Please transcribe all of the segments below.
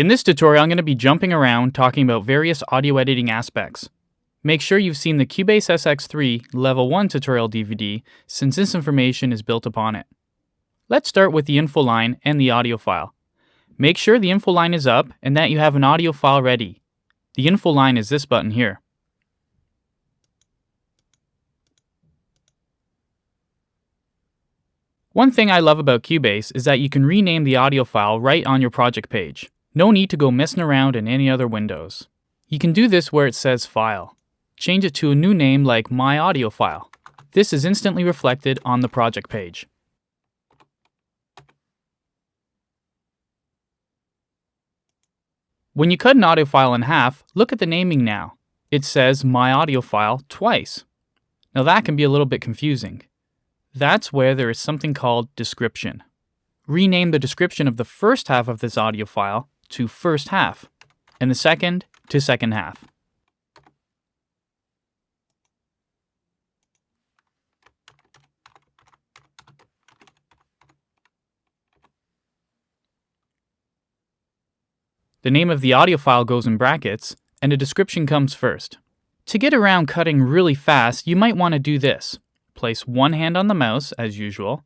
In this tutorial, I'm going to be jumping around talking about various audio editing aspects. Make sure you've seen the CUBASE SX3 Level 1 tutorial DVD since this information is built upon it. Let's start with the info line and the audio file. Make sure the info line is up and that you have an audio file ready. The info line is this button here. One thing I love about CUBASE is that you can rename the audio file right on your project page. No need to go messing around in any other windows. You can do this where it says File. Change it to a new name like My Audio File. This is instantly reflected on the project page. When you cut an audio file in half, look at the naming now. It says My Audio File twice. Now that can be a little bit confusing. That's where there is something called description. Rename the description of the first half of this audio file to first half, and the second to second half. The name of the audio file goes in brackets, and a description comes first. To get around cutting really fast, you might want to do this. Place one hand on the mouse, as usual,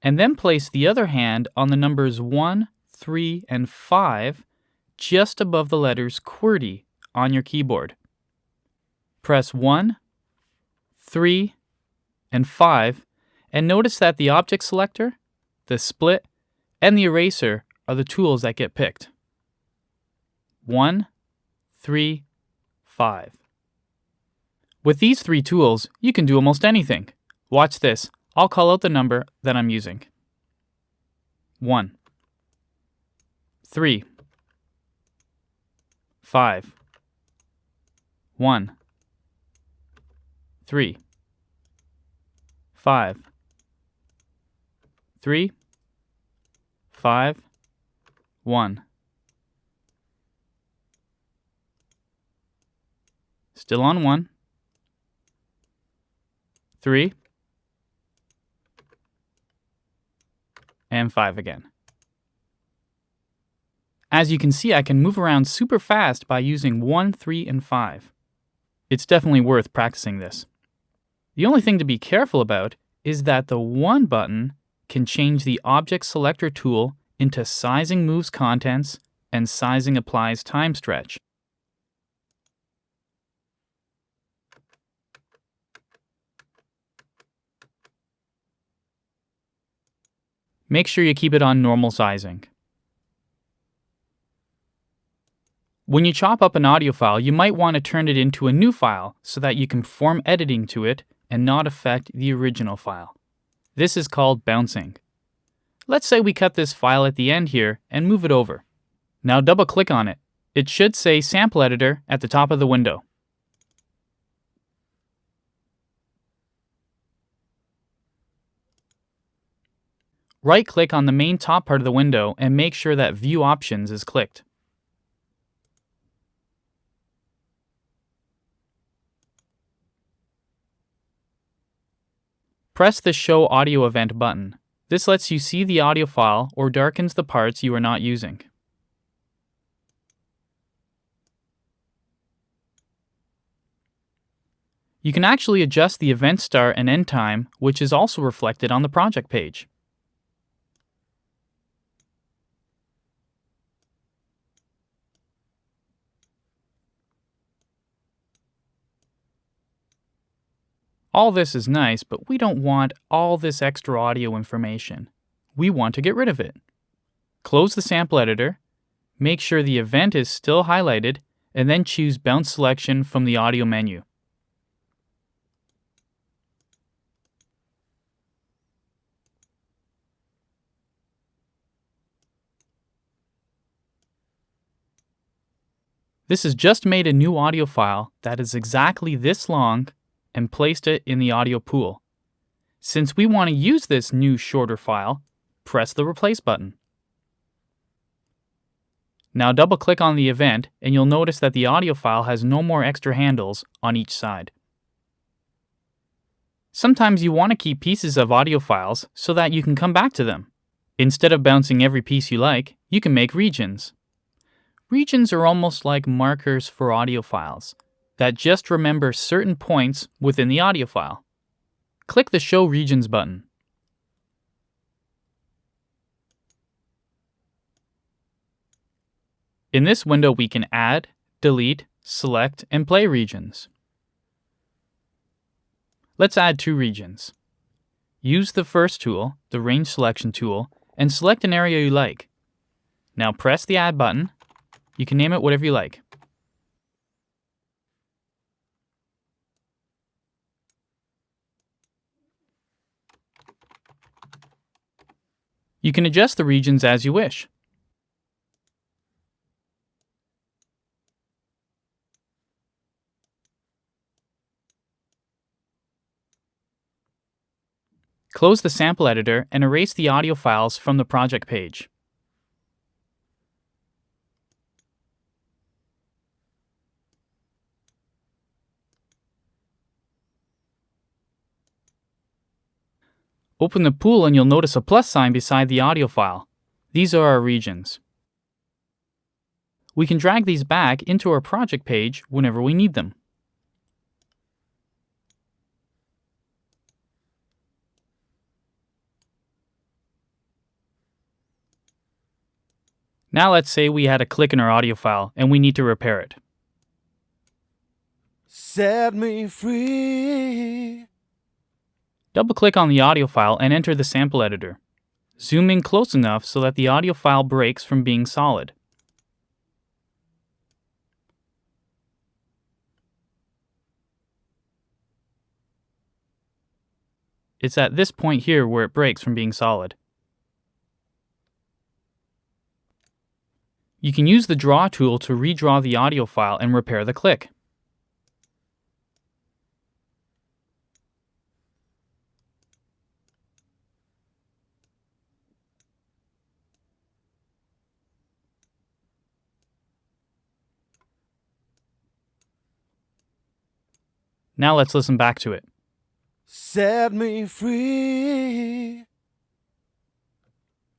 and then place the other hand on the numbers 1, 3, and 5 just above the letters QWERTY on your keyboard. Press 1, 3, and 5, and notice that the object selector, the split, and the eraser are the tools that get picked. 1, 3, 5. With these three tools, you can do almost anything. Watch this. I'll call out the number that I'm using. 1, 3, 5, 1, 3, 5, 3, 5, 1. Still on 1, 3, and 5 again. As you can see, I can move around super fast by using 1, 3, and 5. It's definitely worth practicing this. The only thing to be careful about is that the 1 button can change the object selector tool into sizing moves contents and sizing applies time stretch. Make sure you keep it on normal sizing. When you chop up an audio file, you might want to turn it into a new file so that you can perform editing to it and not affect the original file. This is called bouncing. Let's say we cut this file at the end here and move it over. Now double-click on it. It should say Sample Editor at the top of the window. Right-click on the main top part of the window and make sure that View Options is clicked. Press the Show Audio Event button. This lets you see the audio file or darkens the parts you are not using. You can actually adjust the event start and end time, which is also reflected on the project page. All this is nice, but we don't want all this extra audio information. We want to get rid of it. Close the sample editor, make sure the event is still highlighted, and then choose Bounce Selection from the audio menu. This has just made a new audio file that is exactly this long and placed it in the audio pool. Since we want to use this new shorter file, press the Replace button. Now double-click on the event and you'll notice that the audio file has no more extra handles on each side. Sometimes you want to keep pieces of audio files so that you can come back to them. Instead of bouncing every piece you like, you can make regions. Regions are almost like markers for audio files that just remember certain points within the audio file. Click the Show Regions button. In this window, we can add, delete, select, and play regions. Let's add 2 regions. Use the first tool, the Range Selection tool, and select an area you like. Now press the Add button. You can name it whatever you like. You can adjust the regions as you wish. Close the sample editor and erase the audio files from the project page. Open the pool and you'll notice a plus sign beside the audio file. These are our regions. We can drag these back into our project page whenever we need them. Now let's say we had a click in our audio file and we need to repair it. Set me free. Double-click on the audio file and enter the sample editor. Zoom in close enough so that the audio file breaks from being solid. It's at this point here where it breaks from being solid. You can use the Draw tool to redraw the audio file and repair the click. Now let's listen back to it. Set me free.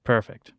Perfect.